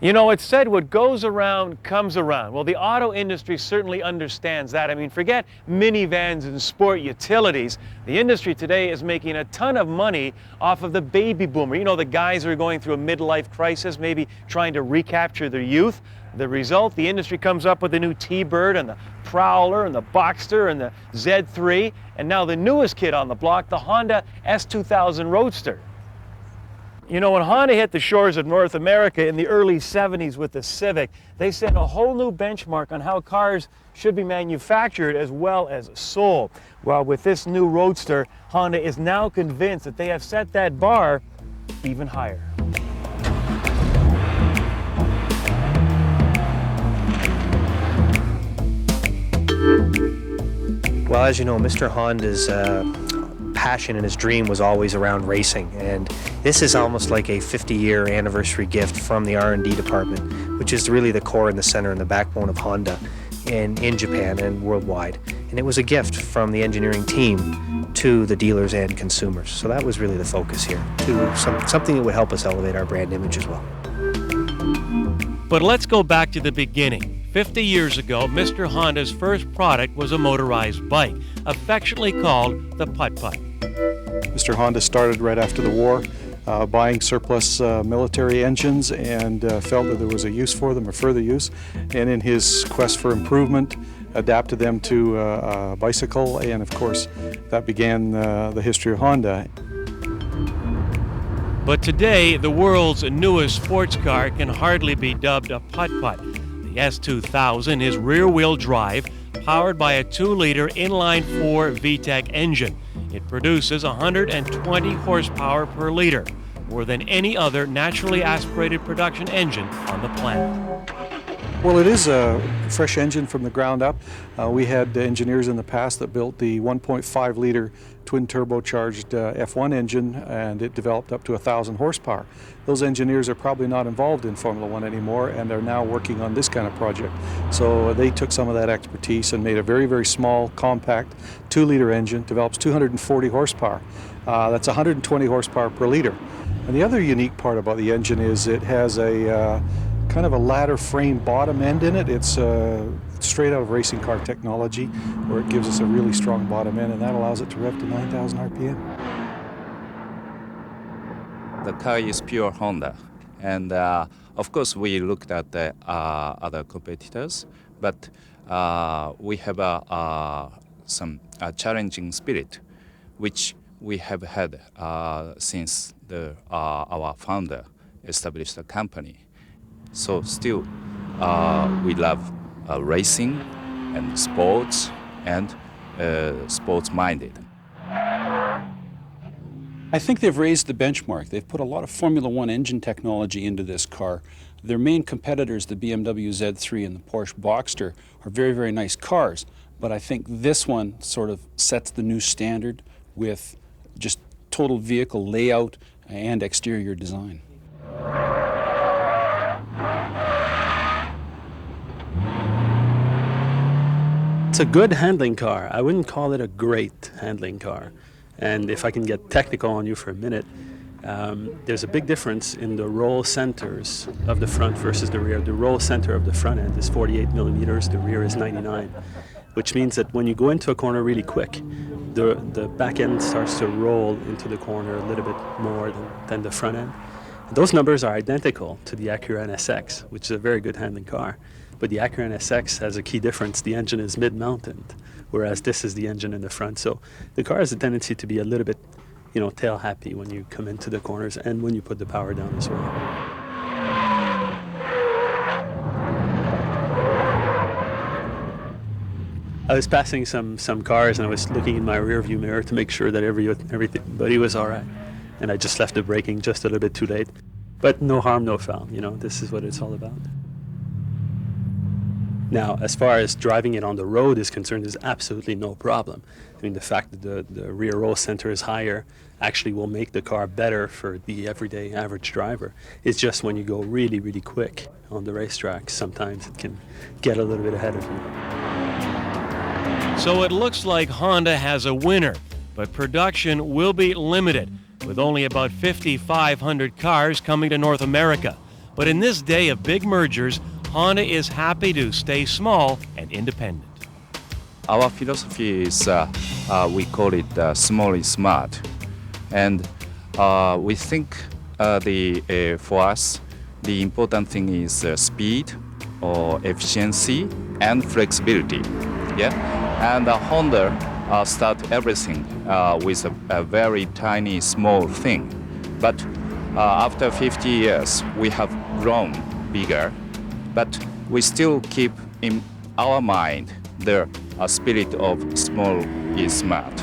You know, it's said what goes around comes around. Well, the auto industry certainly understands that. I mean, forget minivans and sport utilities. The industry today is making a ton of money off of the baby boomer. You know, the guys who are going through a midlife crisis, maybe trying to recapture their youth. The result, the industry comes up with the new T-Bird and the Prowler and the Boxster and the Z3, and now the newest kid on the block, the Honda S2000 Roadster. You know, when Honda hit the shores of North America in the early 70s with the Civic, they set a whole new benchmark on how cars should be manufactured as well as sold. Well, with this new Roadster, Honda is now convinced that they have set that bar even higher. Well, as you know, Mr. Honda's passion and his dream was always around racing, and this is almost like a 50-year anniversary gift from the R&D department, which is really the core and the center and the backbone of Honda in Japan and worldwide. And it was a gift from the engineering team to the dealers and consumers. So that was really the focus here, to something that would help us elevate our brand image as well. But let's go back to the beginning. 50 years ago, Mr. Honda's first product was a motorized bike, affectionately called the Putt-Putt. Mr. Honda started right after the war, buying surplus military engines, and felt that there was a use for them, a further use, and in his quest for improvement, adapted them to a bicycle, and of course, that began the history of Honda. But today, the world's newest sports car can hardly be dubbed a putt-putt. The S2000 is rear-wheel drive, powered by a 2-liter inline-4 VTEC engine. It produces 120 horsepower per liter, more than any other naturally aspirated production engine on the planet. Well, it is a fresh engine from the ground up. We had engineers in the past that built the 1.5-liter twin turbocharged F1 engine, and it developed up to 1,000 horsepower. Those engineers are probably not involved in Formula One anymore, and they're now working on this kind of project. So they took some of that expertise and made a very, very small, compact 2-liter engine, develops 240 horsepower. That's 120 horsepower per liter. And the other unique part about the engine is it has a kind of a ladder frame bottom end in it. It's straight out of racing car technology, where it gives us a really strong bottom end, and that allows it to rev to 9,000 RPM. The car is pure Honda, and of course we looked at the other competitors, but we have some challenging spirit, which we have had since our founder established the company. So still, we love racing and sports and sports-minded. I think they've raised the benchmark. They've put a lot of Formula One engine technology into this car. Their main competitors, the BMW Z3 and the Porsche Boxster, are very, very nice cars. But I think this one sort of sets the new standard with just total vehicle layout and exterior design. It's a good handling car. I wouldn't call it a great handling car. And if I can get technical on you for a minute, there's a big difference in the roll centers of the front versus the rear. The roll center of the front end is 48 millimeters, the rear is 99, which means that when you go into a corner really quick, the back end starts to roll into the corner a little bit more than the front end. And those numbers are identical to the Acura NSX, which is a very good handling car. But the Acura NSX has a key difference. The engine is mid-mounted, whereas this is the engine in the front. So the car has a tendency to be a little bit, tail happy when you come into the corners and when you put the power down as well. I was passing some cars, and I was looking in my rearview mirror to make sure that everybody was all right. And I just left the braking just a little bit too late. But no harm, no foul. This is what it's all about. Now, as far as driving it on the road is concerned, there's absolutely no problem. I mean, the fact that the rear roll center is higher actually will make the car better for the everyday average driver. It's just when you go really, really quick on the racetrack, sometimes it can get a little bit ahead of you. So it looks like Honda has a winner, but production will be limited, with only about 5,500 cars coming to North America. But in this day of big mergers, Honda is happy to stay small and independent. Our philosophy is we call it small is smart, and we think for us the important thing is speed or efficiency and flexibility. Yeah, and Honda start everything with a very tiny small thing, but after 50 years we have grown bigger, but we still keep in our mind the spirit of small is smart.